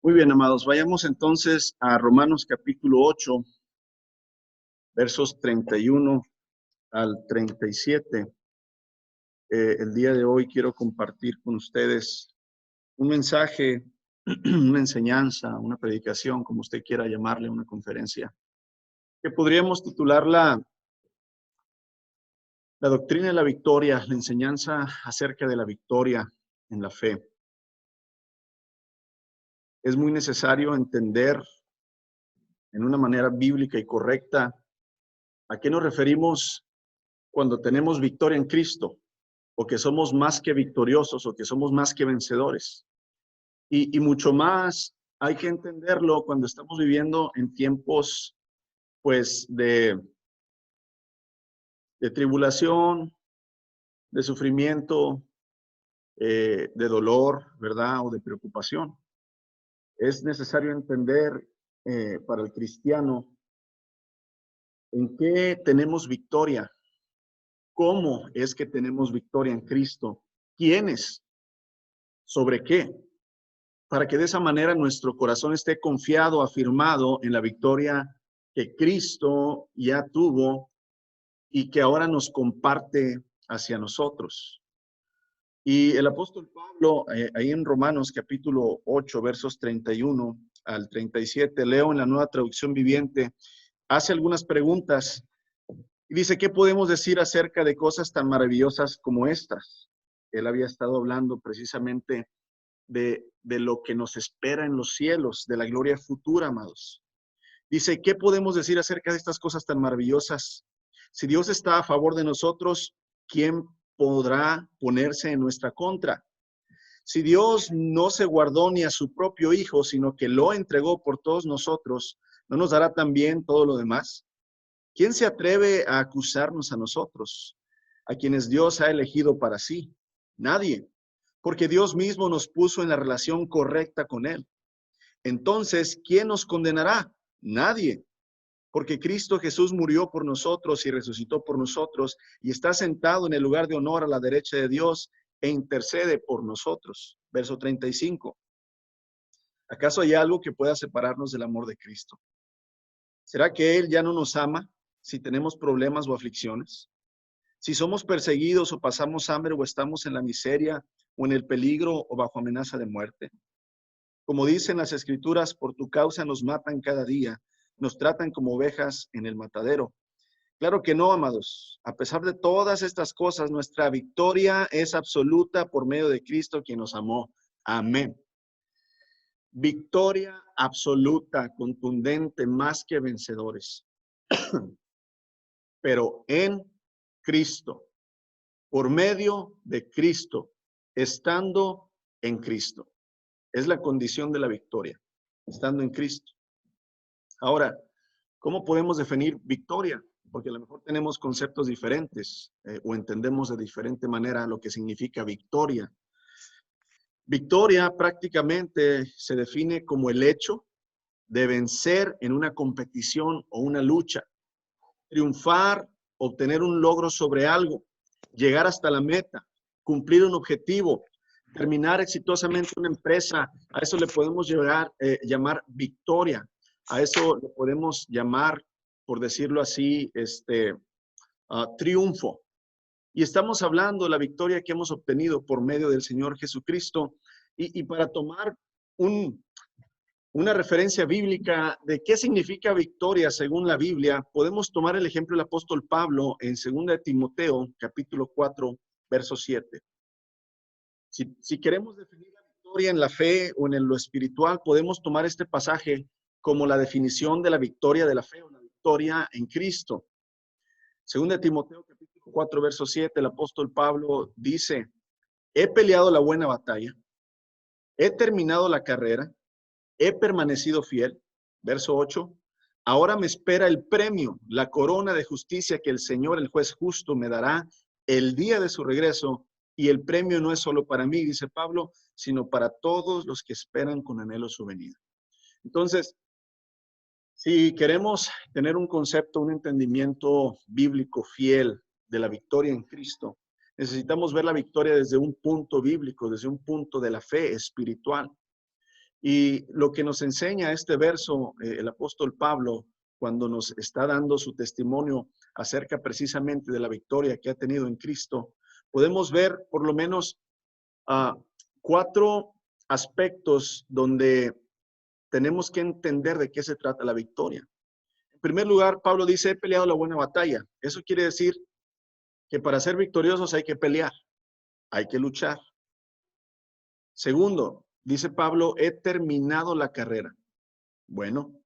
Muy bien, amados, vayamos entonces a Romanos capítulo 8, versos 31 al 37. El día de hoy quiero compartir con ustedes un mensaje, una enseñanza, una predicación, como usted quiera llamarle, una conferencia, que podríamos titularla La doctrina de la victoria, la enseñanza acerca de la victoria en la fe. Es muy necesario entender en una manera bíblica y correcta a qué nos referimos cuando tenemos victoria en Cristo, o que somos más que victoriosos, o que somos más que vencedores. Y mucho más hay que entenderlo cuando estamos viviendo en tiempos, pues, de tribulación, de sufrimiento, de dolor, ¿verdad? O de preocupación. Es necesario entender para el cristiano en qué tenemos victoria, cómo es que tenemos victoria en Cristo, quiénes, sobre qué, para que de esa manera nuestro corazón esté confiado, afirmado en la victoria que Cristo ya tuvo y que ahora nos comparte hacia nosotros. Y el apóstol Pablo, ahí en Romanos capítulo 8, versos 31 al 37, leo en la Nueva Traducción Viviente, hace algunas preguntas y dice, ¿qué podemos decir acerca de cosas tan maravillosas como estas? Él había estado hablando precisamente de lo que nos espera en los cielos, de la gloria futura, amados. Dice, ¿qué podemos decir acerca de estas cosas tan maravillosas? Si Dios está a favor de nosotros, ¿quién podrá ponerse en nuestra contra? Si Dios no se guardó ni a su propio Hijo, sino que lo entregó por todos nosotros, ¿no nos dará también todo lo demás? ¿Quién se atreve a acusarnos a nosotros, a quienes Dios ha elegido para sí? Nadie, porque Dios mismo nos puso en la relación correcta con Él. Entonces, ¿quién nos condenará? Nadie, porque Cristo Jesús murió por nosotros y resucitó por nosotros y está sentado en el lugar de honor a la derecha de Dios e intercede por nosotros. Verso 35. ¿Acaso hay algo que pueda separarnos del amor de Cristo? ¿Será que Él ya no nos ama si tenemos problemas o aflicciones? Si somos perseguidos o pasamos hambre o estamos en la miseria o en el peligro o bajo amenaza de muerte. Como dicen las Escrituras, por tu causa nos matan cada día, nos tratan como ovejas en el matadero. Claro que no, amados. A pesar de todas estas cosas, nuestra victoria es absoluta por medio de Cristo quien nos amó. Amén. Victoria absoluta, contundente, más que vencedores. Pero en Cristo, por medio de Cristo, estando en Cristo. Es la condición de la victoria, estando en Cristo. Ahora, ¿cómo podemos definir victoria? Porque a lo mejor tenemos conceptos diferentes o entendemos de diferente manera lo que significa victoria. Victoria prácticamente se define como el hecho de vencer en una competición o una lucha, triunfar, obtener un logro sobre algo, llegar hasta la meta, cumplir un objetivo, terminar exitosamente una empresa. A eso le podemos llamar victoria. A eso le podemos llamar, por decirlo así, triunfo. Y estamos hablando de la victoria que hemos obtenido por medio del Señor Jesucristo. Y para tomar una referencia bíblica de qué significa victoria según la Biblia, podemos tomar el ejemplo del apóstol Pablo en 2 Timoteo, capítulo 4, verso 7. Si queremos definir la victoria en la fe o en lo espiritual, podemos tomar este pasaje como la definición de la victoria de la fe o la victoria en Cristo. 2 Timoteo, capítulo 4, verso 7, el apóstol Pablo dice, he peleado la buena batalla, he terminado la carrera, he permanecido fiel. Verso 8. Ahora me espera el premio, la corona de justicia que el Señor, el juez justo, me dará el día de su regreso. Y el premio no es solo para mí, dice Pablo, sino para todos los que esperan con anhelo su venida. Entonces, si queremos tener un concepto, un entendimiento bíblico fiel de la victoria en Cristo, necesitamos ver la victoria desde un punto bíblico, desde un punto de la fe espiritual. Y lo que nos enseña este verso, el apóstol Pablo, cuando nos está dando su testimonio acerca precisamente de la victoria que ha tenido en Cristo, podemos ver por lo menos 4 aspectos donde tenemos que entender de qué se trata la victoria. En primer lugar, Pablo dice, he peleado la buena batalla. Eso quiere decir que para ser victoriosos hay que pelear, hay que luchar. Segundo, dice Pablo, he terminado la carrera. Bueno,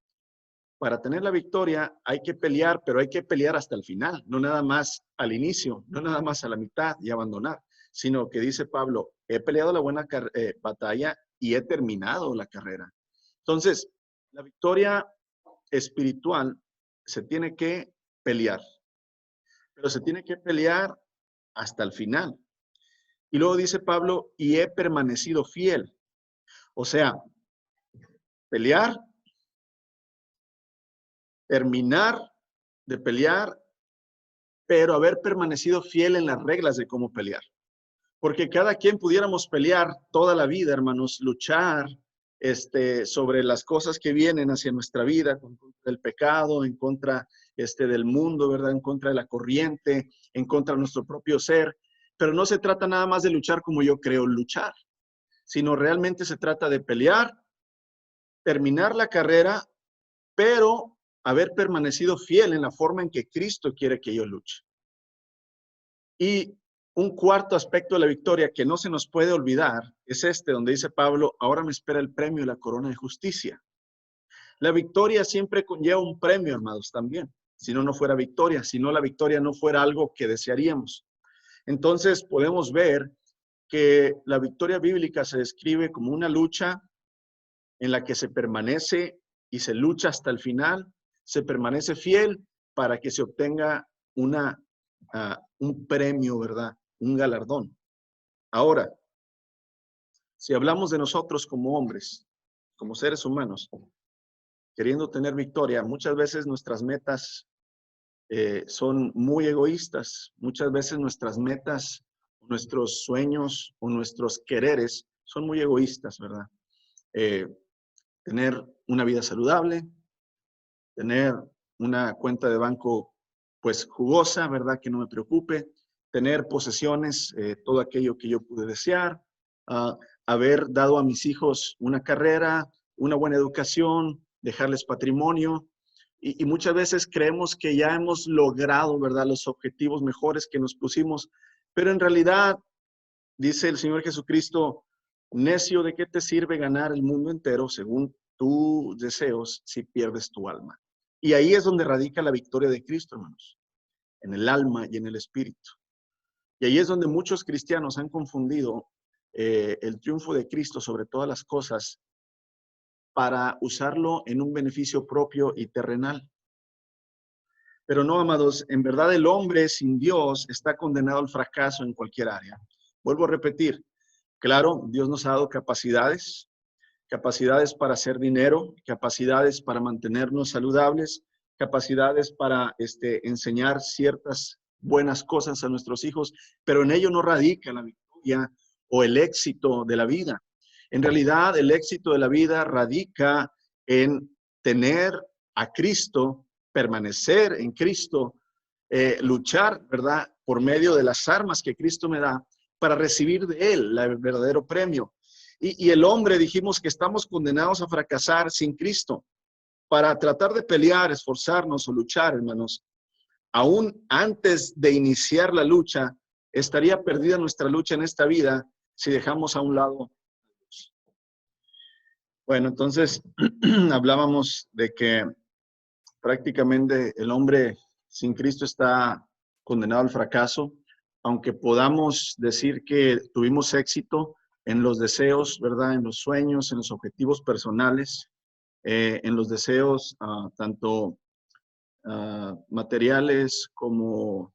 para tener la victoria hay que pelear, pero hay que pelear hasta el final, no nada más al inicio, no nada más a la mitad y abandonar, sino que dice Pablo, he peleado la buena batalla y he terminado la carrera. Entonces, la victoria espiritual se tiene que pelear, pero se tiene que pelear hasta el final. Y luego dice Pablo, y he permanecido fiel. O sea, pelear, terminar de pelear, pero haber permanecido fiel en las reglas de cómo pelear. Porque cada quien pudiéramos pelear toda la vida, hermanos, luchar sobre las cosas que vienen hacia nuestra vida, contra el pecado, en contra del mundo, ¿verdad? En contra de la corriente, en contra de nuestro propio ser. Pero no se trata nada más de luchar como yo creo luchar, sino realmente se trata de pelear, terminar la carrera, pero haber permanecido fiel en la forma en que Cristo quiere que yo luche. Y un cuarto aspecto de la victoria que no se nos puede olvidar es donde dice Pablo, ahora me espera el premio y la corona de justicia. La victoria siempre conlleva un premio, hermanos, también. Si no, no fuera victoria. Si no, la victoria no fuera algo que desearíamos. Entonces, podemos ver que la victoria bíblica se describe como una lucha en la que se permanece y se lucha hasta el final, se permanece fiel para que se obtenga un premio, ¿verdad? Un galardón. Ahora, si hablamos de nosotros como hombres, como seres humanos, queriendo tener victoria, muchas veces nuestras metas son muy egoístas. Muchas veces nuestras metas, nuestros sueños o nuestros quereres son muy egoístas, ¿verdad? Tener una vida saludable, tener una cuenta de banco pues jugosa, ¿verdad? Que no me preocupe, tener posesiones, todo aquello que yo pude desear, haber dado a mis hijos una carrera, una buena educación, dejarles patrimonio. Y muchas veces creemos que ya hemos logrado, ¿verdad? Los objetivos mejores que nos pusimos, pero en realidad, dice el Señor Jesucristo, necio, ¿de qué te sirve ganar el mundo entero según tus deseos si pierdes tu alma? Y ahí es donde radica la victoria de Cristo, hermanos, en el alma y en el espíritu. Y ahí es donde muchos cristianos han confundido el triunfo de Cristo sobre todas las cosas para usarlo en un beneficio propio y terrenal. Pero no, amados, en verdad el hombre sin Dios está condenado al fracaso en cualquier área. Vuelvo a repetir, claro, Dios nos ha dado capacidades para hacer dinero, capacidades para mantenernos saludables, capacidades para enseñar ciertas buenas cosas a nuestros hijos, pero en ello no radica la victoria o el éxito de la vida. En realidad, el éxito de la vida radica en tener a Cristo, permanecer en Cristo, luchar, ¿verdad? Por medio de las armas que Cristo me da para recibir de Él el verdadero premio. Y el hombre, dijimos que estamos condenados a fracasar sin Cristo. Para tratar de pelear, esforzarnos o luchar, hermanos, aún antes de iniciar la lucha, estaría perdida nuestra lucha en esta vida si dejamos a un lado. Bueno, entonces hablábamos de que prácticamente el hombre sin Cristo está condenado al fracaso, aunque podamos decir que tuvimos éxito en los deseos, ¿verdad? En los sueños, en los objetivos personales, en los deseos tanto materiales como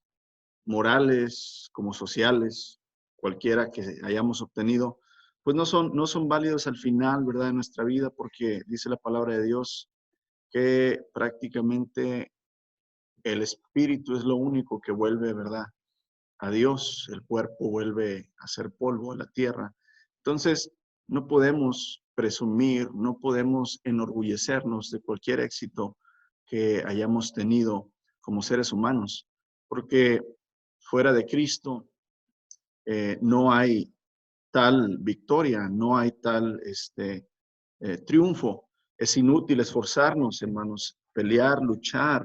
morales, como sociales, cualquiera que hayamos obtenido, pues no son válidos al final, ¿verdad? De nuestra vida, porque dice la palabra de Dios que prácticamente el espíritu es lo único que vuelve, ¿verdad? A Dios, el cuerpo vuelve a ser polvo, a la tierra. Entonces, no podemos presumir, no podemos enorgullecernos de cualquier éxito que hayamos tenido como seres humanos, porque fuera de Cristo no hay tal victoria, no hay tal triunfo. Es inútil esforzarnos, hermanos, pelear, luchar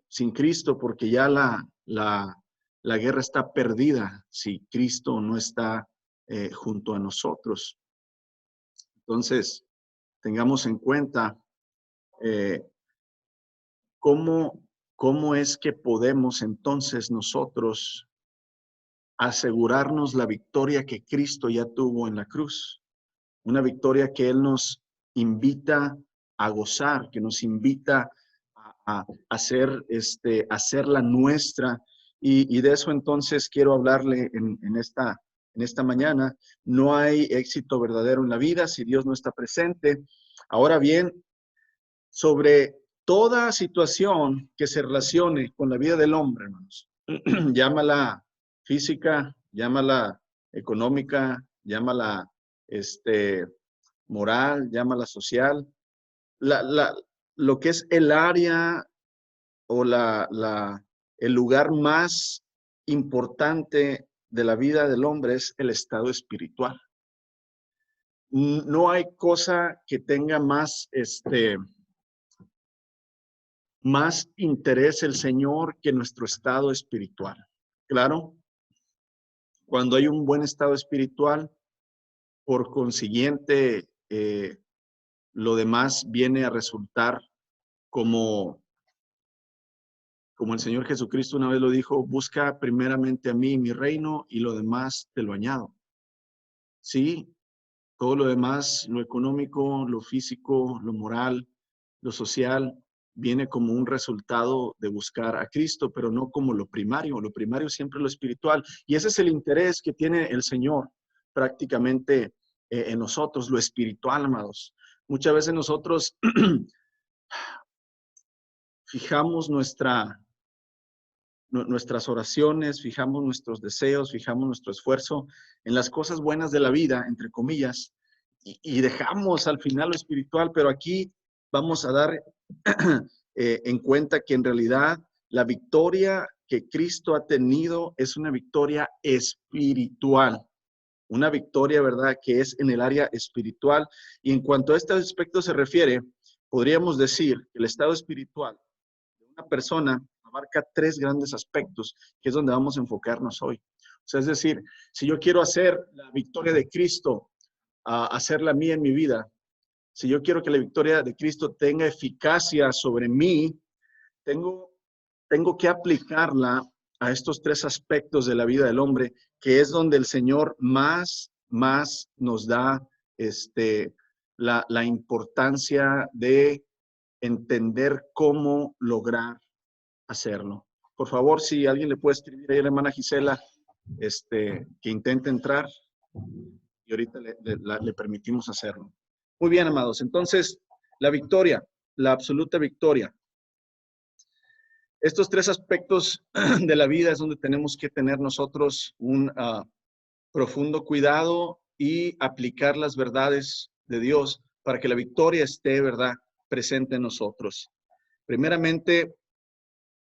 sin Cristo, porque ya la guerra está perdida si Cristo no está junto a nosotros. Entonces, tengamos en cuenta eh, cómo es que podemos entonces nosotros asegurarnos la victoria que Cristo ya tuvo en la cruz. Una victoria que Él nos invita a gozar, que nos invita a hacer, hacerla nuestra. Y de eso entonces quiero hablarle en esta mañana. No hay éxito verdadero en la vida si Dios no está presente. Ahora bien, sobre toda situación que se relacione con la vida del hombre, hermanos, llámala física, llámala económica, llámala moral, llámala social, lo que es el área o el lugar más importante de la vida del hombre es el estado espiritual. No hay cosa que tenga más interés el Señor que nuestro estado espiritual. Claro, cuando hay un buen estado espiritual, por consiguiente, lo demás viene a resultar como el Señor Jesucristo una vez lo dijo: busca primeramente a mí, mi reino, y lo demás te lo añado. Sí, todo lo demás, lo económico, lo físico, lo moral, lo social, viene como un resultado de buscar a Cristo, pero no como lo primario. Lo primario siempre es lo espiritual. Y ese es el interés que tiene el Señor prácticamente en nosotros, lo espiritual, amados. Muchas veces nosotros fijamos nuestras oraciones, fijamos nuestros deseos, fijamos nuestro esfuerzo en las cosas buenas de la vida, entre comillas, y dejamos al final lo espiritual, pero aquí vamos a dar en cuenta que en realidad la victoria que Cristo ha tenido es una victoria espiritual, una victoria, ¿verdad?, que es en el área espiritual. Y en cuanto a este aspecto se refiere, podríamos decir que el estado espiritual de una persona abarca tres grandes aspectos, que es donde vamos a enfocarnos hoy. O sea, es decir, si yo quiero hacer la victoria de Cristo, hacerla mía en mi vida, si yo quiero que la victoria de Cristo tenga eficacia sobre mí, tengo que aplicarla a estos tres aspectos de la vida del hombre, que es donde el Señor más nos da la importancia de entender cómo lograr hacerlo. Por favor, si alguien le puede escribir ahí a la hermana Gisela, que intente entrar, y ahorita le permitimos hacerlo. Muy bien, amados. Entonces, la victoria, la absoluta victoria. Estos tres aspectos de la vida es donde tenemos que tener nosotros un profundo cuidado y aplicar las verdades de Dios para que la victoria esté, ¿verdad?, presente en nosotros. Primeramente,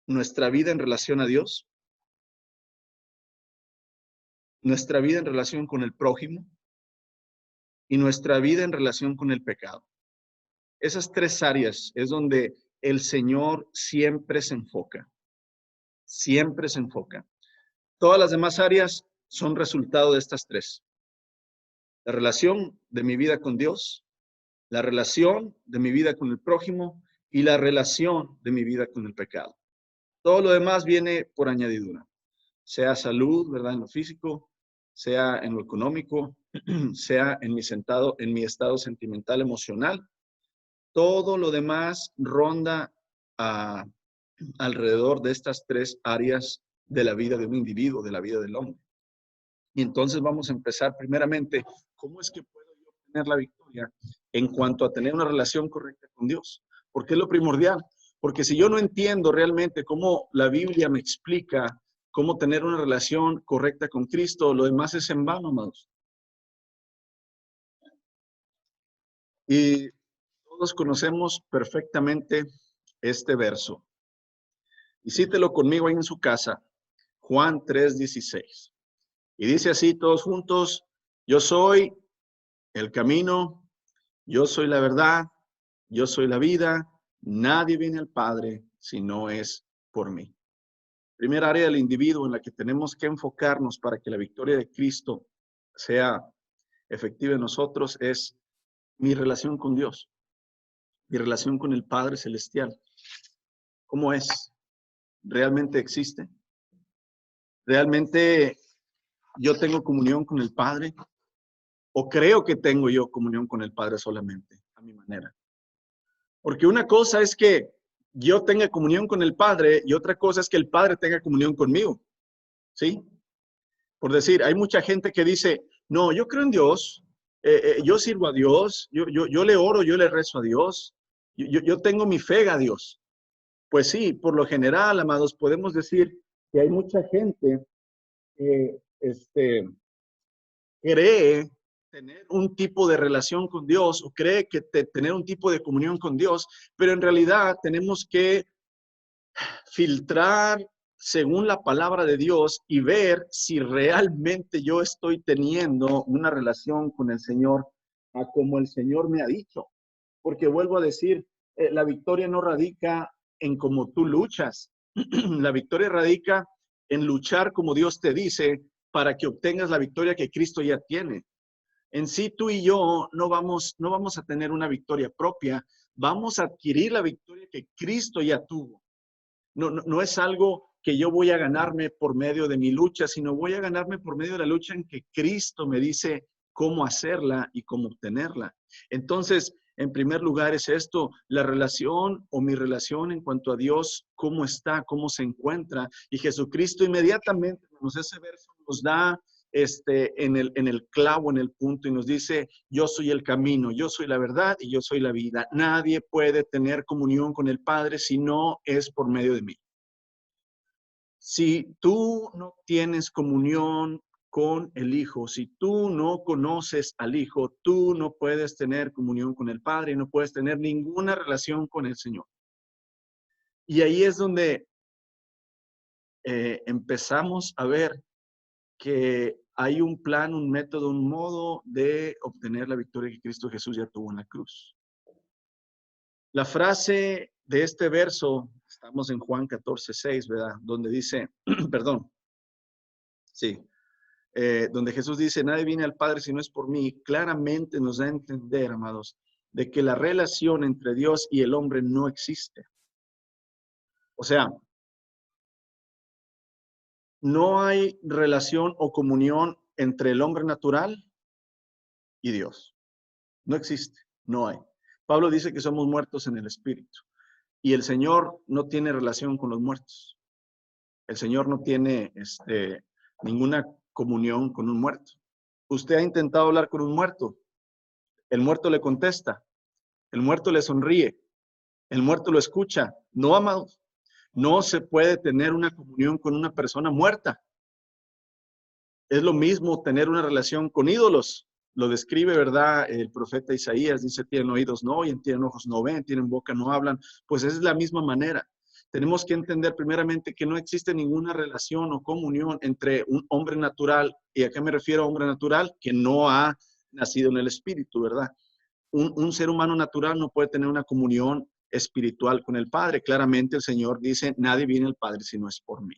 nuestra vida en relación a Dios, nuestra vida en relación con el prójimo y nuestra vida en relación con el pecado. Esas tres áreas es donde el Señor siempre se enfoca. Siempre se enfoca. Todas las demás áreas son resultado de estas tres. La relación de mi vida con Dios, la relación de mi vida con el prójimo y la relación de mi vida con el pecado. Todo lo demás viene por añadidura. Sea salud, ¿verdad?, en lo físico, sea en lo económico, sea en mi estado sentimental, emocional. Todo lo demás ronda alrededor de estas tres áreas de la vida de un individuo, de la vida del hombre. Y entonces vamos a empezar primeramente, ¿cómo es que puedo yo obtener la victoria en cuanto a tener una relación correcta con Dios? Porque es lo primordial. Porque si yo no entiendo realmente cómo la Biblia me explica cómo tener una relación correcta con Cristo, lo demás es en vano, amados. Y todos conocemos perfectamente este verso. Y cítelo conmigo ahí en su casa, Juan 3:16. Y dice así todos juntos: yo soy el camino, yo soy la verdad, yo soy la vida, nadie viene al Padre si no es por mí. Primera área del individuo en la que tenemos que enfocarnos para que la victoria de Cristo sea efectiva en nosotros es mi relación con Dios, mi relación con el Padre Celestial. ¿Cómo es? ¿Realmente existe? ¿Realmente yo tengo comunión con el Padre? ¿O creo que tengo yo comunión con el Padre solamente, a mi manera? Porque una cosa es que yo tenga comunión con el Padre y otra cosa es que el Padre tenga comunión conmigo, ¿sí? Por decir, hay mucha gente que dice, no, yo creo en Dios, yo sirvo a Dios, yo le oro, yo le rezo a Dios, yo tengo mi fe a Dios. Pues sí, por lo general, amados, podemos decir que hay mucha gente que cree tener un tipo de relación con Dios o cree que tener un tipo de comunión con Dios, pero en realidad tenemos que filtrar según la palabra de Dios y ver si realmente yo estoy teniendo una relación con el Señor a como el Señor me ha dicho. Porque vuelvo a decir, la victoria no radica en cómo tú luchas. La victoria radica en luchar como Dios te dice para que obtengas la victoria que Cristo ya tiene. En sí, tú y yo no vamos a tener una victoria propia, vamos a adquirir la victoria que Cristo ya tuvo. No es algo que yo voy a ganarme por medio de mi lucha, sino voy a ganarme por medio de la lucha en que Cristo me dice cómo hacerla y cómo obtenerla. Entonces, en primer lugar es esto, la relación o mi relación en cuanto a Dios, cómo está, cómo se encuentra. Y Jesucristo inmediatamente, ese verso nos da en el clavo, en el punto, y nos dice, yo soy el camino, yo soy la verdad y yo soy la vida. Nadie puede tener comunión con el Padre si no es por medio de mí. Si tú no tienes comunión con el Hijo, si tú no conoces al Hijo, tú no puedes tener comunión con el Padre y no puedes tener ninguna relación con el Señor. Y ahí es donde empezamos a ver que hay un plan, un método, un modo de obtener la victoria que Cristo Jesús ya tuvo en la cruz. La frase de este verso, estamos en Juan 14:6, ¿verdad? Donde dice, perdón, sí, donde Jesús dice, nadie viene al Padre si no es por mí, claramente nos da a entender, amados, de que la relación entre Dios y el hombre no existe. O sea, no hay relación o comunión entre el hombre natural y Dios. No existe, no hay. Pablo dice que somos muertos en el espíritu y el Señor no tiene relación con los muertos. El Señor no tiene ninguna comunión con un muerto. Usted ha intentado hablar con un muerto, el muerto le contesta, el muerto le sonríe, el muerto lo escucha. No, amados, no se puede tener una comunión con una persona muerta. Es lo mismo tener una relación con ídolos. Lo describe, ¿verdad? El profeta Isaías dice, tienen oídos no oyen, tienen ojos no ven, tienen boca no hablan. Pues es la misma manera. Tenemos que entender primeramente que no existe ninguna relación o comunión entre un hombre natural, ¿y a qué me refiero a hombre natural? Que no ha nacido en el espíritu, ¿verdad? Un ser humano natural no puede tener una comunión espiritual con el Padre. Claramente el Señor dice, nadie viene al Padre si no es por mí.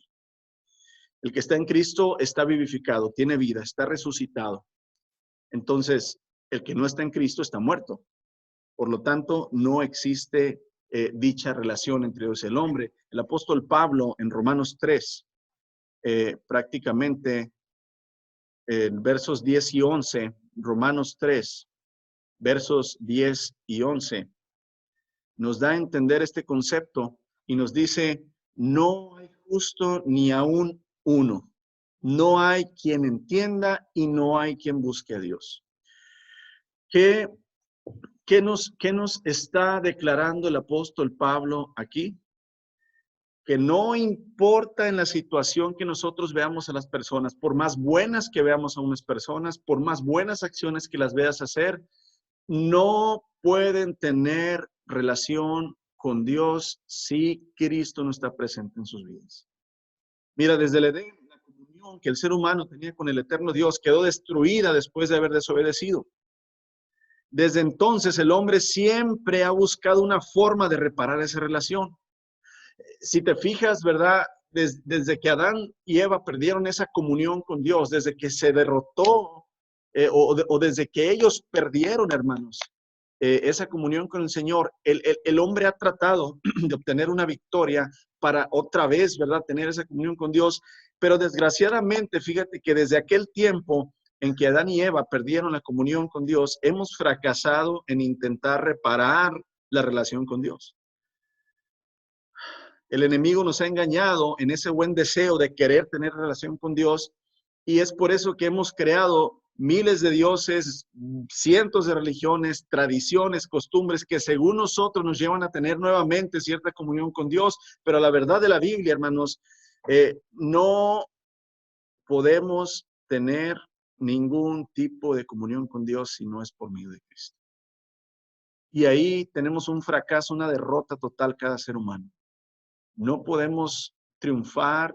El que está en Cristo está vivificado, tiene vida, está resucitado. Entonces, el que no está en Cristo está muerto. Por lo tanto, no existe dicha relación entre Dios y el hombre. El apóstol Pablo en Romanos 3, prácticamente en versos 10 y 11, Romanos 3, versos 10 y 11, nos da a entender este concepto y nos dice, no hay justo ni aún uno. No hay quien entienda y no hay quien busque a Dios. ¿Qué nos está declarando el apóstol Pablo aquí? Que no importa en la situación que nosotros veamos a las personas, por más buenas que veamos a unas personas, por más buenas acciones que las veas hacer, no pueden tener relación con Dios si Cristo no está presente en sus vidas. Mira, desde el Edén, la comunión que el ser humano tenía con el eterno Dios quedó destruida después de haber desobedecido. Desde entonces el hombre siempre ha buscado una forma de reparar esa relación. Si te fijas, ¿verdad? Desde que Adán y Eva perdieron esa comunión con Dios, desde que se derrotó o desde que ellos perdieron, hermanos, esa comunión con el Señor, el hombre ha tratado de obtener una victoria para otra vez, ¿verdad? Tener esa comunión con Dios, pero desgraciadamente, fíjate que desde aquel tiempo en que Adán y Eva perdieron la comunión con Dios, hemos fracasado en intentar reparar la relación con Dios. El enemigo nos ha engañado en ese buen deseo de querer tener relación con Dios y es por eso que hemos creado miles de dioses, cientos de religiones, tradiciones, costumbres que según nosotros nos llevan a tener nuevamente cierta comunión con Dios, pero la verdad de la Biblia, hermanos, no podemos tener ningún tipo de comunión con Dios si no es por medio de Cristo. Y ahí tenemos un fracaso, una derrota total cada ser humano. No podemos triunfar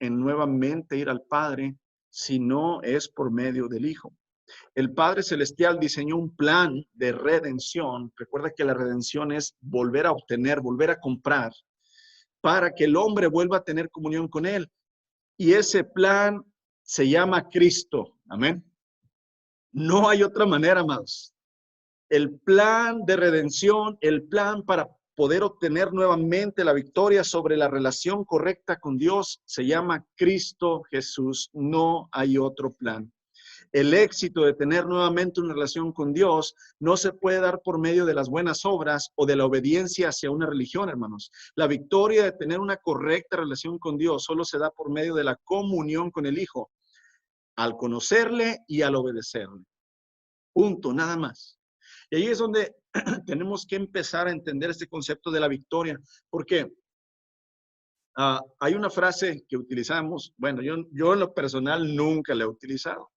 en nuevamente ir al Padre si no es por medio del Hijo. El Padre Celestial diseñó un plan de redención. Recuerda que la redención es volver a obtener, volver a comprar, para que el hombre vuelva a tener comunión con Él. Y ese plan se llama Cristo. Amén. No hay otra manera, amados. El plan de redención, el plan para poder obtener nuevamente la victoria sobre la relación correcta con Dios, se llama Cristo Jesús. No hay otro plan. El éxito de tener nuevamente una relación con Dios no se puede dar por medio de las buenas obras o de la obediencia hacia una religión, hermanos. La victoria de tener una correcta relación con Dios solo se da por medio de la comunión con el Hijo, al conocerle y al obedecerle. Punto, nada más. Y ahí es donde tenemos que empezar a entender este concepto de la victoria, porque hay una frase que utilizamos, bueno, yo en lo personal nunca la he utilizado,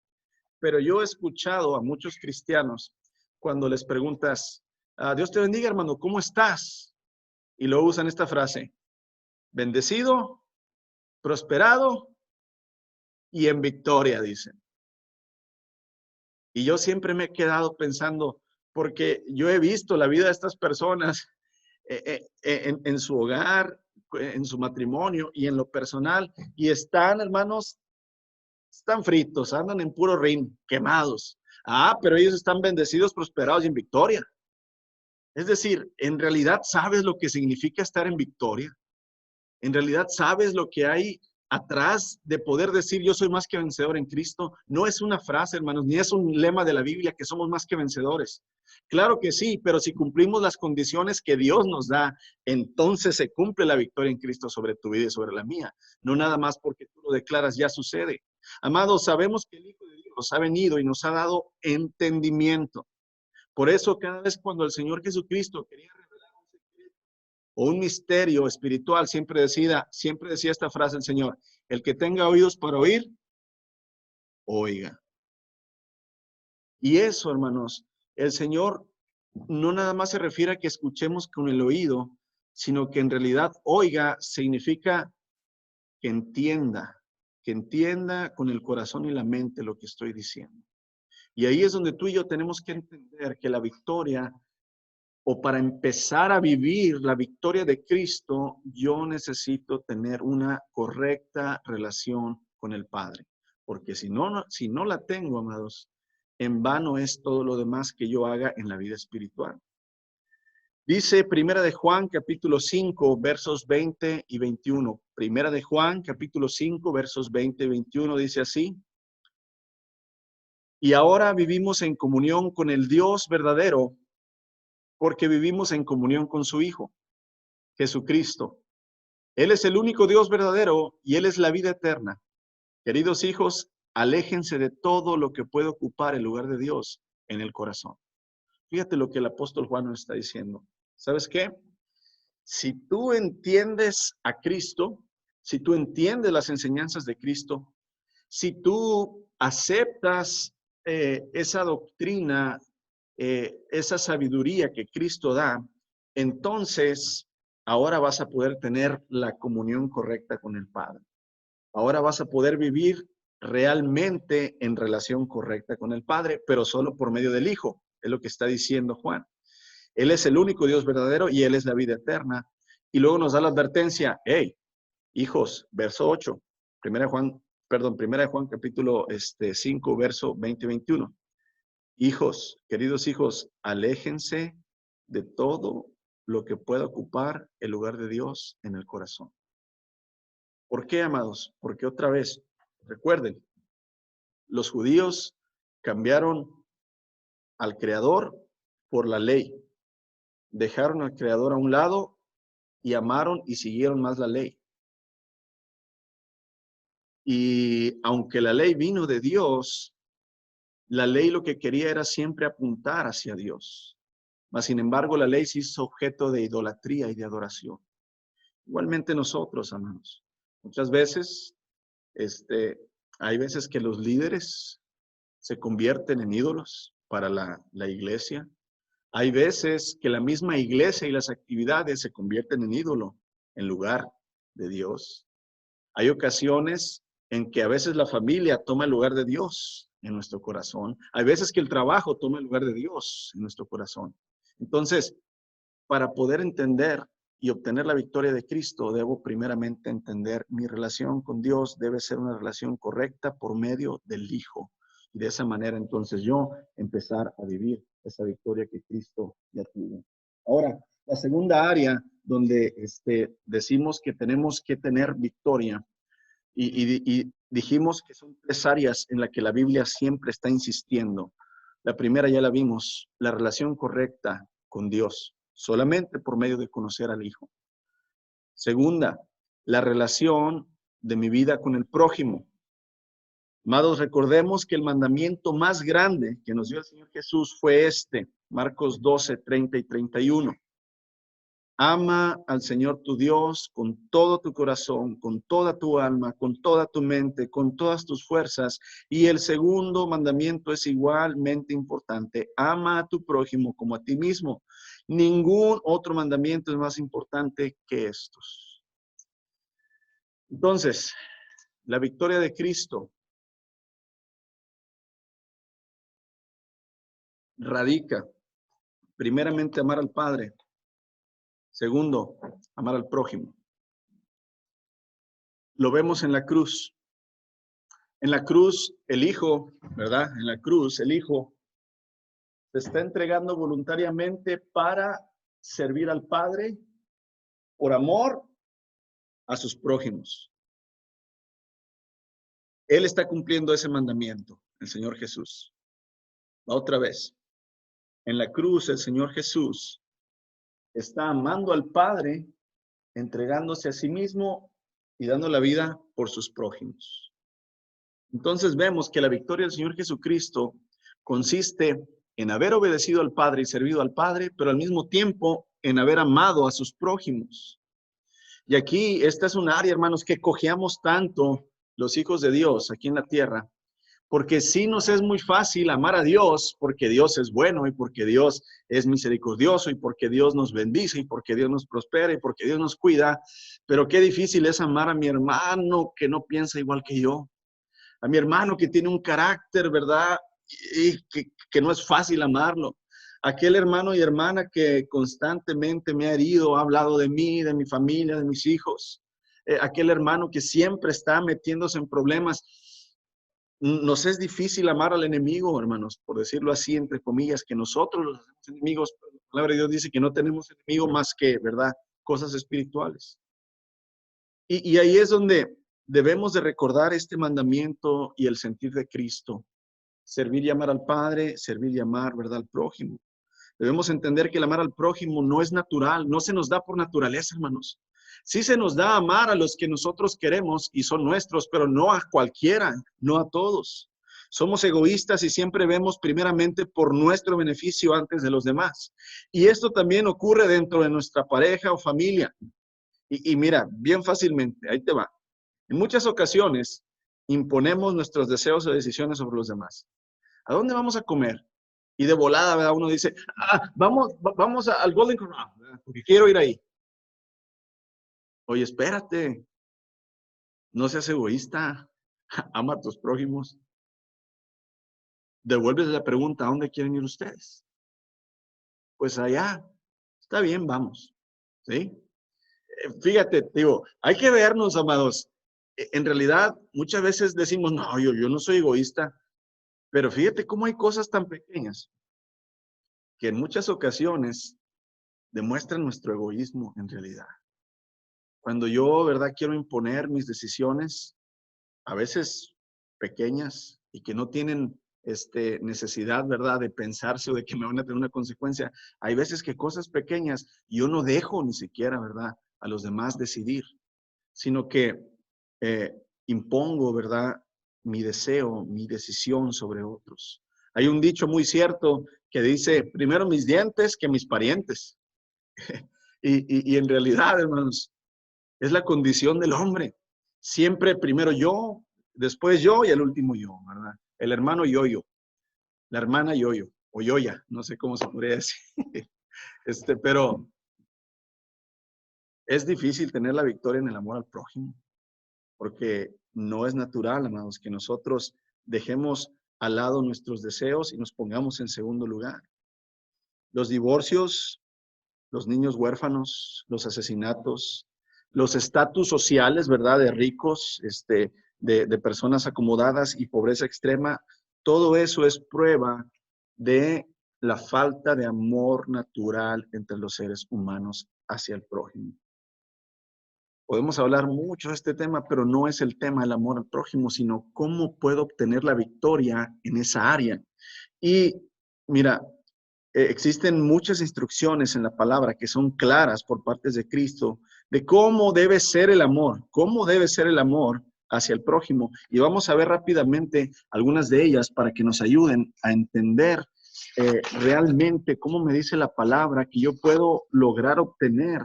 pero yo he escuchado a muchos cristianos cuando les preguntas, Dios te bendiga, hermano, ¿cómo estás? Y luego usan esta frase, bendecido, prosperado y en victoria, dicen. Y yo siempre me he quedado pensando, porque yo he visto la vida de estas personas en su hogar, en su matrimonio y en lo personal, y están, hermanos, están fritos, andan en puro rin, quemados. Pero ellos están bendecidos, prosperados y en victoria. Es decir, en realidad sabes lo que significa estar en victoria. En realidad sabes lo que hay atrás de poder decir yo soy más que vencedor en Cristo. No es una frase, hermanos, ni es un lema de la Biblia que somos más que vencedores. Claro que sí, pero si cumplimos las condiciones que Dios nos da, entonces se cumple la victoria en Cristo sobre tu vida y sobre la mía. No nada más porque tú lo declaras, ya sucede. Amados, sabemos que el Hijo de Dios ha venido y nos ha dado entendimiento. Por eso cada vez cuando el Señor Jesucristo quería revelar un secreto o un misterio espiritual, siempre decía esta frase el Señor, el que tenga oídos para oír, oiga. Y eso, hermanos, el Señor no nada más se refiere a que escuchemos con el oído, sino que en realidad oiga significa que entienda con el corazón y la mente lo que estoy diciendo. Y ahí es donde tú y yo tenemos que entender que la victoria, o para empezar a vivir la victoria de Cristo, yo necesito tener una correcta relación con el Padre. Porque si no la tengo, amados, en vano es todo lo demás que yo haga en la vida espiritual. Dice Primera de Juan, capítulo 5, versos 20 y 21. Primera de Juan, capítulo 5, versos 20 y 21, dice así. Y ahora vivimos en comunión con el Dios verdadero, porque vivimos en comunión con su Hijo, Jesucristo. Él es el único Dios verdadero y Él es la vida eterna. Queridos hijos, aléjense de todo lo que puede ocupar el lugar de Dios en el corazón. Fíjate lo que el apóstol Juan nos está diciendo. ¿Sabes qué? Si tú entiendes a Cristo, si tú entiendes las enseñanzas de Cristo, si tú aceptas esa doctrina esa sabiduría que Cristo da, entonces ahora vas a poder tener la comunión correcta con el Padre. Ahora vas a poder vivir realmente en relación correcta con el Padre, pero solo por medio del Hijo. Es lo que está diciendo Juan. Él es el único Dios verdadero y Él es la vida eterna. Y luego nos da la advertencia, hey, hijos, verso 8, primera de Juan capítulo 5, verso 20 y 21. Hijos, queridos hijos, aléjense de todo lo que pueda ocupar el lugar de Dios en el corazón. ¿Por qué, amados? Porque otra vez, recuerden, los judíos cambiaron al Creador por la ley. Dejaron al Creador a un lado y amaron y siguieron más la ley. Y aunque la ley vino de Dios, la ley lo que quería era siempre apuntar hacia Dios. Mas, sin embargo, la ley se hizo objeto de idolatría y de adoración. Igualmente nosotros, amados. Muchas veces, hay veces que los líderes se convierten en ídolos para la iglesia. Hay veces que la misma iglesia y las actividades se convierten en ídolo en lugar de Dios. Hay ocasiones en que a veces la familia toma el lugar de Dios en nuestro corazón. Hay veces que el trabajo toma el lugar de Dios en nuestro corazón. Entonces, para poder entender y obtener la victoria de Cristo, debo primeramente entender mi relación con Dios debe ser una relación correcta por medio del Hijo. Y de esa manera, entonces, yo empezar a vivir esa victoria que Cristo ya tuvo. Ahora, la segunda área donde decimos que tenemos que tener victoria y dijimos que son tres áreas en las que la Biblia siempre está insistiendo. La primera ya la vimos, la relación correcta con Dios, solamente por medio de conocer al Hijo. Segunda, la relación de mi vida con el prójimo. Amados, recordemos que el mandamiento más grande que nos dio el Señor Jesús fue Marcos 12, 30 y 31. Ama al Señor tu Dios con todo tu corazón, con toda tu alma, con toda tu mente, con todas tus fuerzas. Y el segundo mandamiento es igualmente importante. Ama a tu prójimo como a ti mismo. Ningún otro mandamiento es más importante que estos. Entonces, la victoria de Cristo radica, primeramente, amar al Padre. Segundo, amar al prójimo. Lo vemos en la cruz. En la cruz, el Hijo, ¿verdad? En la cruz, el Hijo se está entregando voluntariamente para servir al Padre por amor a sus prójimos. Él está cumpliendo ese mandamiento, el Señor Jesús. Otra vez, en la cruz, el Señor Jesús está amando al Padre, entregándose a sí mismo y dando la vida por sus prójimos. Entonces vemos que la victoria del Señor Jesucristo consiste en haber obedecido al Padre y servido al Padre, pero al mismo tiempo en haber amado a sus prójimos. Y aquí, esta es un área, hermanos, que cojeamos tanto los hijos de Dios aquí en la tierra, porque sí nos es muy fácil amar a Dios, porque Dios es bueno y porque Dios es misericordioso y porque Dios nos bendice y porque Dios nos prospera y porque Dios nos cuida, pero qué difícil es amar a mi hermano que no piensa igual que yo, a mi hermano que tiene un carácter, ¿verdad? Y que no es fácil amarlo. Aquel hermano y hermana que constantemente me ha herido, ha hablado de mí, de mi familia, de mis hijos. Aquel hermano que siempre está metiéndose en problemas. Nos es difícil amar al enemigo, hermanos, por decirlo así, entre comillas, que nosotros los hacemos enemigos. Pero la palabra de Dios dice que no tenemos enemigo más que, ¿verdad?, cosas espirituales. Y ahí es donde debemos de recordar este mandamiento y el sentir de Cristo. Servir y amar al Padre, servir y amar, ¿verdad?, al prójimo. Debemos entender que el amar al prójimo no es natural, no se nos da por naturaleza, hermanos. Sí se nos da amar a los que nosotros queremos y son nuestros, pero no a cualquiera, no a todos. Somos egoístas y siempre vemos primeramente por nuestro beneficio antes de los demás. Y esto también ocurre dentro de nuestra pareja o familia. Y mira, bien fácilmente, ahí te va. En muchas ocasiones imponemos nuestros deseos o decisiones sobre los demás. ¿A dónde vamos a comer? Y de volada, ¿verdad? Uno dice, vamos al Golden Corral, ¿verdad? Porque quiero ir ahí. Oye, espérate, no seas egoísta, ama a tus prójimos. Devuelves la pregunta, ¿a dónde quieren ir ustedes? Pues allá, está bien, vamos, ¿sí? Fíjate, digo, hay que vernos, amados. En realidad, muchas veces decimos, no, yo no soy egoísta, pero fíjate cómo hay cosas tan pequeñas que en muchas ocasiones demuestran nuestro egoísmo en realidad. Cuando yo, ¿verdad?, quiero imponer mis decisiones, a veces pequeñas y que no tienen necesidad, ¿verdad?, de pensarse o de que me van a tener una consecuencia. Hay veces que cosas pequeñas yo no dejo ni siquiera, ¿verdad?, a los demás decidir, sino que eh, impongo, ¿verdad?, mi deseo, mi decisión sobre otros. Hay un dicho muy cierto que dice, primero mis dientes que mis parientes. Y en realidad, hermanos, es la condición del hombre. Siempre primero yo, después yo y al último yo, ¿verdad? El hermano yo, la hermana yo, o yoya, no sé cómo se podría decir. Pero es difícil tener la victoria en el amor al prójimo, porque no es natural, hermanos, que nosotros dejemos al lado nuestros deseos y nos pongamos en segundo lugar. Los divorcios, los niños huérfanos, los asesinatos, los estatus sociales, ¿verdad?, de ricos, de personas acomodadas y pobreza extrema, todo eso es prueba de la falta de amor natural entre los seres humanos hacia el prójimo. Podemos hablar mucho de este tema, pero no es el tema del amor al prójimo, sino cómo puedo obtener la victoria en esa área. Y mira, existen muchas instrucciones en la palabra que son claras por partes de Cristo de cómo debe ser el amor hacia el prójimo. Y vamos a ver rápidamente algunas de ellas para que nos ayuden a entender realmente cómo me dice la palabra que yo puedo lograr obtener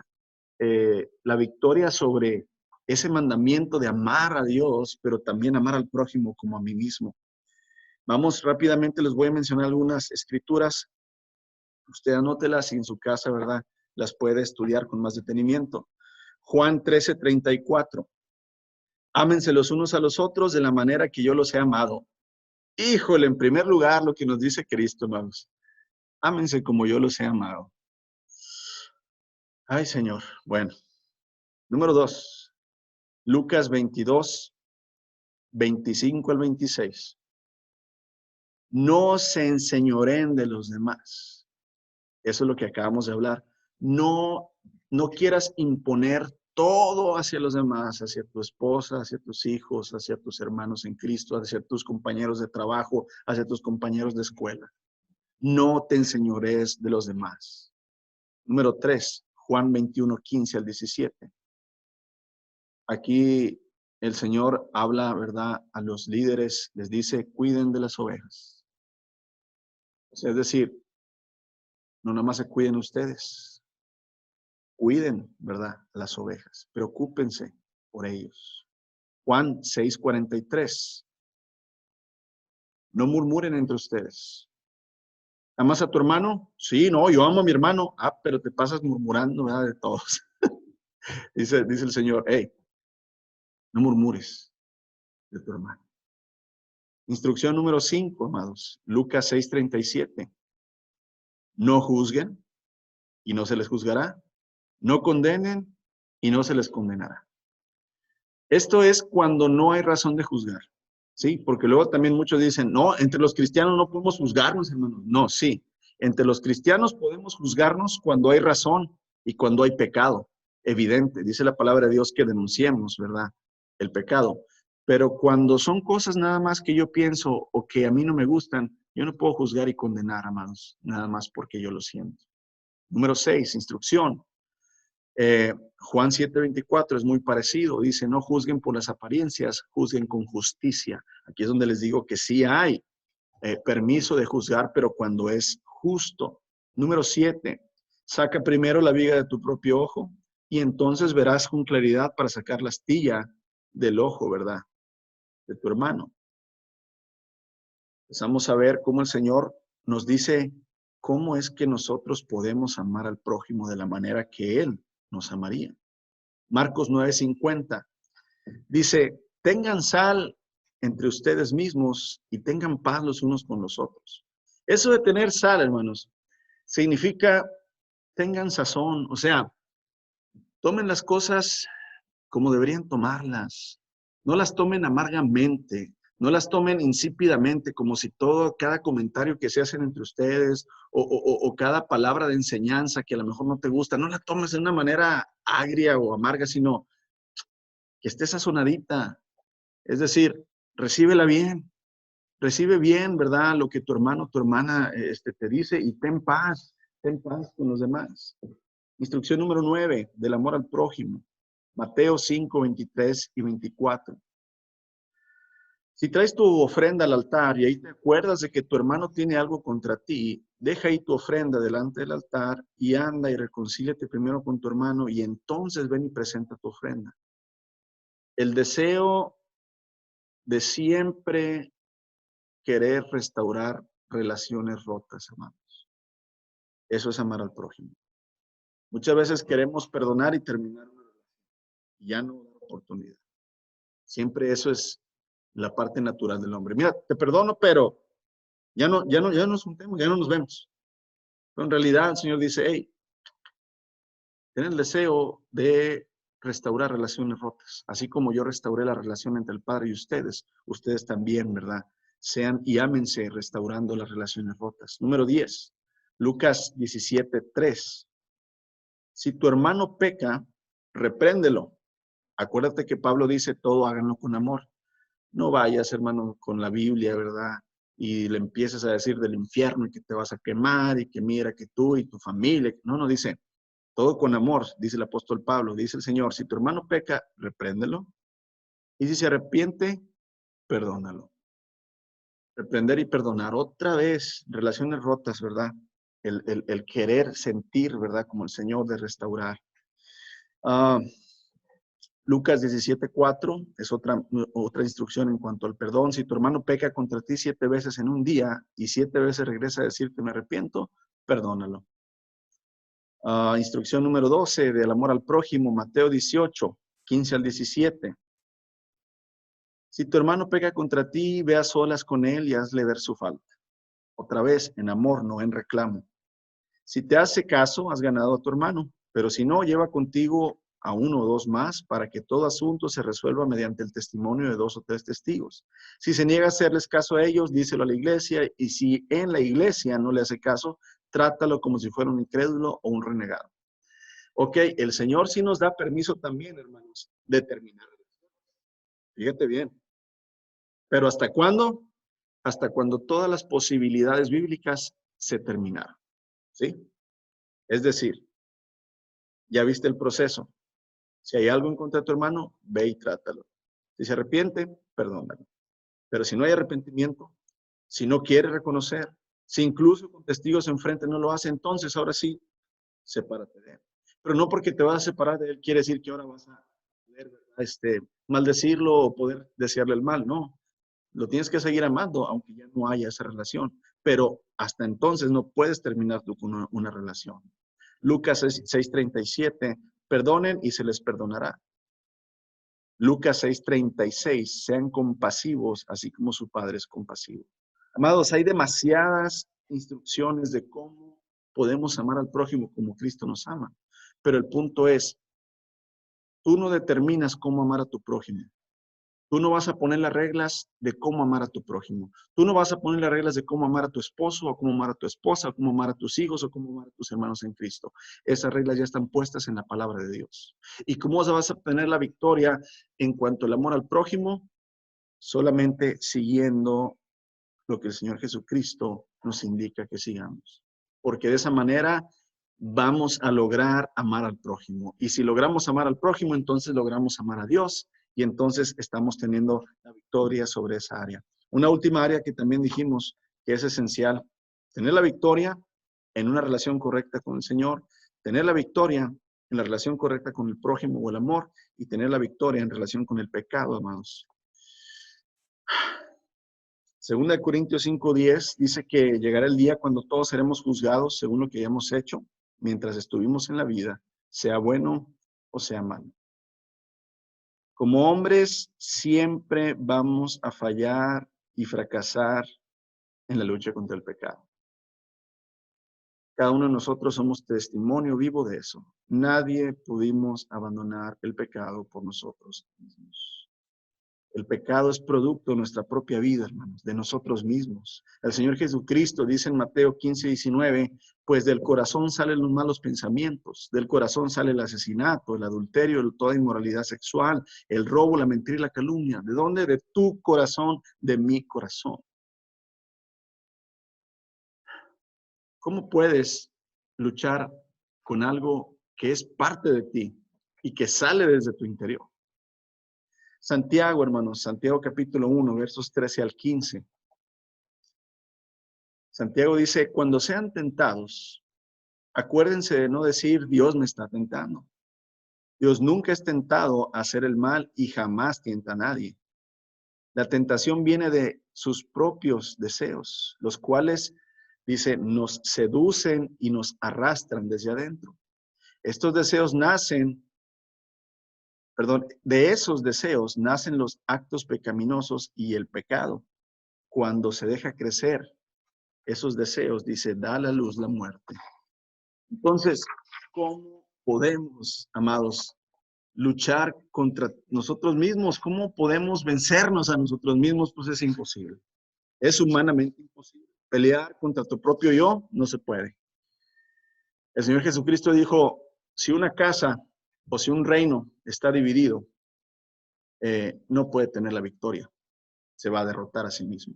la victoria sobre ese mandamiento de amar a Dios, pero también amar al prójimo como a mí mismo. Vamos rápidamente, les voy a mencionar algunas escrituras. Usted anótelas y en su casa, ¿verdad?, las puede estudiar con más detenimiento. Juan 13:34. Ámense los unos a los otros de la manera que yo los he amado. Híjole, en primer lugar, lo que nos dice Cristo, hermanos. Ámense como yo los he amado. Ay, Señor. Bueno. Número 2. Lucas 22:25-26. No se enseñoreen de los demás. Eso es lo que acabamos de hablar. No quieras imponer todo hacia los demás, hacia tu esposa, hacia tus hijos, hacia tus hermanos en Cristo, hacia tus compañeros de trabajo, hacia tus compañeros de escuela. No te enseñorees de los demás. Número 3, Juan 21:15-17. Aquí el Señor habla, ¿verdad?, a los líderes, les dice, cuiden de las ovejas. Es decir, no nada más se cuiden ustedes, cuiden, ¿verdad?, las ovejas, preocúpense por ellos. Juan 6:43. No murmuren entre ustedes. ¿Amas a tu hermano? Sí, no, yo amo a mi hermano. Ah, pero te pasas murmurando, ¿verdad?, de todos. dice el Señor, hey, no murmures de tu hermano. Instrucción número 5, amados. Lucas 6:37. No juzguen y no se les juzgará. No condenen y no se les condenará. Esto es cuando no hay razón de juzgar, ¿sí? Porque luego también muchos dicen, no, entre los cristianos no podemos juzgarnos, hermanos. No, sí. Entre los cristianos podemos juzgarnos cuando hay razón y cuando hay pecado. Evidente, dice la palabra de Dios que denunciemos, ¿verdad?, el pecado. Pero cuando son cosas nada más que yo pienso o que a mí no me gustan, yo no puedo juzgar y condenar, hermanos, nada más porque yo lo siento. Número 6, instrucción. Juan 7:24 es muy parecido. Dice, no juzguen por las apariencias, juzguen con justicia. Aquí es donde les digo que sí hay permiso de juzgar, pero cuando es justo. Número 7, saca primero la viga de tu propio ojo y entonces verás con claridad para sacar la astilla del ojo, ¿verdad?, de tu hermano. Empezamos a ver cómo el Señor nos dice cómo es que nosotros podemos amar al prójimo de la manera que Él nos amaría. Marcos 9:50 dice, tengan sal entre ustedes mismos y tengan paz los unos con los otros. Eso de tener sal, hermanos, significa tengan sazón, o sea, tomen las cosas como deberían tomarlas. No las tomen amargamente, no las tomen insípidamente, como si cada comentario que se hacen entre ustedes o cada palabra de enseñanza que a lo mejor no te gusta, no la tomes de una manera agria o amarga, sino que esté sazonadita. Es decir, recíbela bien, recibe bien, ¿verdad? Lo que tu hermano o tu hermana te dice y ten paz con los demás. Instrucción número 9, del amor al prójimo. Mateo 5:23-24. Si traes tu ofrenda al altar y ahí te acuerdas de que tu hermano tiene algo contra ti, deja ahí tu ofrenda delante del altar y anda y reconcíliate primero con tu hermano y entonces ven y presenta tu ofrenda. El deseo de siempre querer restaurar relaciones rotas, hermanos. Eso es amar al prójimo. Muchas veces queremos perdonar y terminar una relación y ya no dar oportunidad. Siempre eso es la parte natural del hombre. Mira, te perdono, pero ya no nos juntemos, ya no nos vemos. Pero en realidad el Señor dice, hey, ten el deseo de restaurar relaciones rotas. Así como yo restauré la relación entre el Padre y ustedes también, ¿verdad? Sean y ámense restaurando las relaciones rotas. Número 10, Lucas 17:3. Si tu hermano peca, repréndelo. Acuérdate que Pablo dice, todo háganlo con amor. No vayas, hermano, con la Biblia, ¿verdad? Y le empieces a decir del infierno y que te vas a quemar y que mira que tú y tu familia. No, dice, todo con amor, dice el apóstol Pablo, dice el Señor, si tu hermano peca, repréndelo. Y si se arrepiente, perdónalo. Reprender y perdonar. Otra vez, relaciones rotas, ¿verdad? El querer sentir, ¿verdad? Como el Señor de restaurar. Lucas 17:4 es otra instrucción en cuanto al perdón. Si tu hermano peca contra ti 7 veces en un día y 7 veces regresa a decirte me arrepiento, perdónalo. Instrucción número 12 del amor al prójimo, Mateo 18:15-17. Si tu hermano peca contra ti, ve a solas con él y hazle ver su falta. Otra vez, en amor, no en reclamo. Si te hace caso, has ganado a tu hermano, pero si no, lleva contigo a 1 o 2 más para que todo asunto se resuelva mediante el testimonio de 2 o 3 testigos. Si se niega a hacerles caso a ellos, díselo a la iglesia, y si en la iglesia no le hace caso, trátalo como si fuera un incrédulo o un renegado. Ok, el Señor sí nos da permiso también, hermanos, de terminar. Fíjate bien. Pero ¿hasta cuándo? Hasta cuando todas las posibilidades bíblicas se terminaron. ¿Sí? Es decir, ya viste el proceso. Si hay algo en contra de tu hermano, ve y trátalo. Si se arrepiente, perdónalo. Pero si no hay arrepentimiento, si no quiere reconocer, si incluso con testigos enfrente no lo hace, entonces ahora sí, sepárate de él. Pero no porque te vas a separar de él quiere decir que ahora vas a poder maldecirlo o poder desearle el mal. No, lo tienes que seguir amando aunque ya no haya esa relación. Pero hasta entonces no puedes terminar tú con una relación. Lucas 6:37, perdonen y se les perdonará. Lucas 6:36, sean compasivos, así como su Padre es compasivo. Amados, hay demasiadas instrucciones de cómo podemos amar al prójimo como Cristo nos ama. Pero el punto es, tú no determinas cómo amar a tu prójimo. Tú no vas a poner las reglas de cómo amar a tu prójimo. Tú no vas a poner las reglas de cómo amar a tu esposo, o cómo amar a tu esposa, o cómo amar a tus hijos, o cómo amar a tus hermanos en Cristo. Esas reglas ya están puestas en la palabra de Dios. ¿Y cómo vas a obtener la victoria en cuanto al amor al prójimo? Solamente siguiendo lo que el Señor Jesucristo nos indica que sigamos. Porque de esa manera vamos a lograr amar al prójimo. Y si logramos amar al prójimo, entonces logramos amar a Dios. Y entonces estamos teniendo la victoria sobre esa área. Una última área que también dijimos que es esencial, tener la victoria en una relación correcta con el Señor, tener la victoria en la relación correcta con el prójimo o el amor, y tener la victoria en relación con el pecado, amados. Segunda de Corintios 5:10 dice que llegará el día cuando todos seremos juzgados según lo que hayamos hecho mientras estuvimos en la vida, sea bueno o sea malo. Como hombres siempre vamos a fallar y fracasar en la lucha contra el pecado. Cada uno de nosotros somos testimonio vivo de eso. Nadie pudimos abandonar el pecado por nosotros mismos. El pecado es producto de nuestra propia vida, hermanos, de nosotros mismos. El Señor Jesucristo dice en Mateo 15:19, pues del corazón salen los malos pensamientos, del corazón sale el asesinato, el adulterio, toda inmoralidad sexual, el robo, la mentira y la calumnia. ¿De dónde? De tu corazón, de mi corazón. ¿Cómo puedes luchar con algo que es parte de ti y que sale desde tu interior? Santiago, hermanos, Santiago capítulo 1, versos 13 al 15. Santiago dice, cuando sean tentados, acuérdense de no decir, Dios me está tentando. Dios nunca es tentado a hacer el mal y jamás tienta a nadie. La tentación viene de sus propios deseos, los cuales, dice, nos seducen y nos arrastran desde adentro. Estos deseos de esos deseos nacen los actos pecaminosos y el pecado. Cuando se deja crecer esos deseos, dice, da a la luz la muerte. Entonces, ¿cómo podemos, amados, luchar contra nosotros mismos? ¿Cómo podemos vencernos a nosotros mismos? Pues es imposible. Es humanamente imposible. Pelear contra tu propio yo no se puede. El Señor Jesucristo dijo, si una casa o si un reino está dividido, no puede tener la victoria. Se va a derrotar a sí mismo.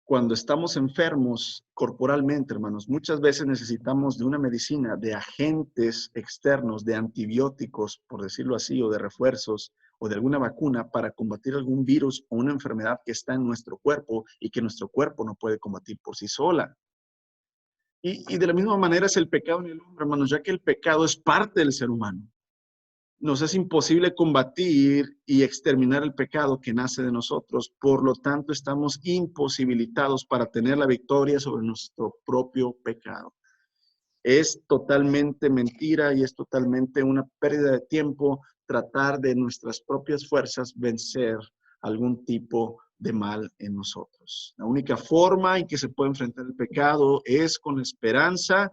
Cuando estamos enfermos corporalmente, hermanos, muchas veces necesitamos de una medicina, de agentes externos, de antibióticos, por decirlo así, o de refuerzos, o de alguna vacuna para combatir algún virus o una enfermedad que está en nuestro cuerpo y que nuestro cuerpo no puede combatir por sí sola. Y de la misma manera es el pecado en el hombre, hermanos, ya que el pecado es parte del ser humano. Nos es imposible combatir y exterminar el pecado que nace de nosotros. Por lo tanto, estamos imposibilitados para tener la victoria sobre nuestro propio pecado. Es totalmente mentira y es totalmente una pérdida de tiempo tratar de nuestras propias fuerzas vencer algún tipo de mal en nosotros. La única forma en que se puede enfrentar el pecado es con la esperanza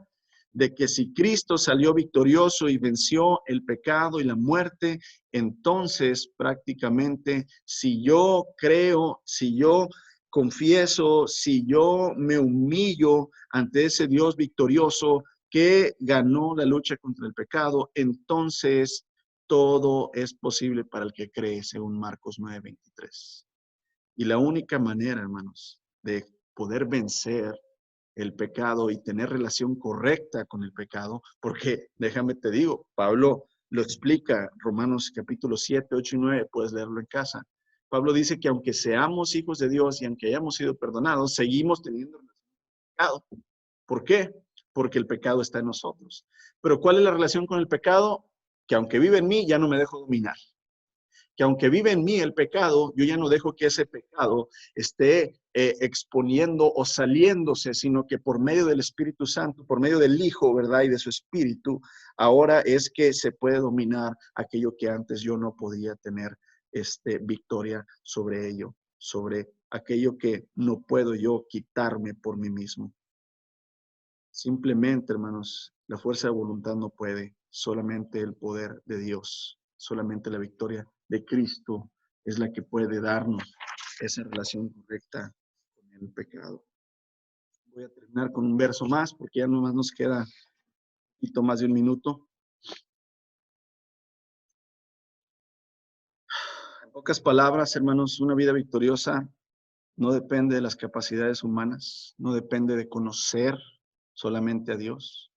de que si Cristo salió victorioso y venció el pecado y la muerte, entonces prácticamente si yo creo, si yo confieso, si yo me humillo ante ese Dios victorioso que ganó la lucha contra el pecado, entonces todo es posible para el que cree, según Marcos 9:23. Y la única manera, hermanos, de poder vencer el pecado y tener relación correcta con el pecado, porque déjame te digo, Pablo lo explica, Romanos capítulo 7, 8 y 9, puedes leerlo en casa. Pablo dice que aunque seamos hijos de Dios y aunque hayamos sido perdonados, seguimos teniendo relación con el pecado. ¿Por qué? Porque el pecado está en nosotros. Pero ¿cuál es la relación con el pecado? Que aunque vive en mí, ya no me dejo dominar. Que aunque vive en mí el pecado, yo ya no dejo que ese pecado esté exponiendo o saliéndose, sino que por medio del Espíritu Santo, por medio del Hijo, ¿verdad? Y de su Espíritu, ahora es que se puede dominar aquello que antes yo no podía tener victoria sobre ello, sobre aquello que no puedo yo quitarme por mí mismo. Simplemente, hermanos, la fuerza de voluntad no puede, solamente el poder de Dios, solamente la victoria de Cristo es la que puede darnos esa relación correcta con el pecado. Voy a terminar con un verso más porque ya nomás nos queda un poquito más de un minuto. En pocas palabras, hermanos, una vida victoriosa no depende de las capacidades humanas, no depende de conocer solamente a Dios,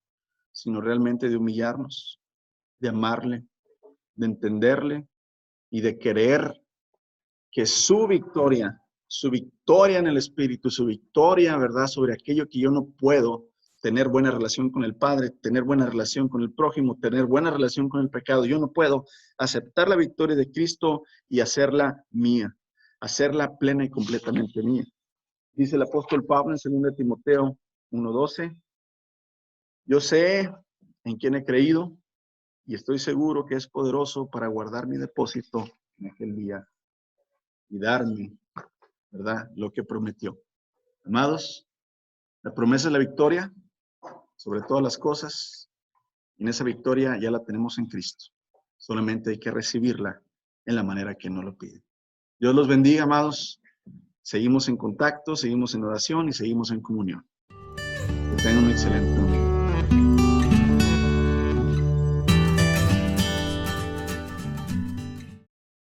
sino realmente de humillarnos, de amarle, de entenderle y de querer que su victoria en el Espíritu, su victoria, ¿verdad?, sobre aquello que yo no puedo, tener buena relación con el Padre, tener buena relación con el prójimo, tener buena relación con el pecado. Yo no puedo aceptar la victoria de Cristo y hacerla mía. hacerla plena y completamente mía. Dice el apóstol Pablo en 2 Timoteo 1:12, yo sé en quién he creído y estoy seguro que es poderoso para guardar mi depósito en aquel día y darme, ¿verdad?, lo que prometió. Amados, la promesa es la victoria sobre todas las cosas, y en esa victoria ya la tenemos en Cristo. Solamente hay que recibirla en la manera que nos lo pide. Dios los bendiga, amados. Seguimos en contacto, seguimos en oración y seguimos en comunión. Que tengan un excelente día.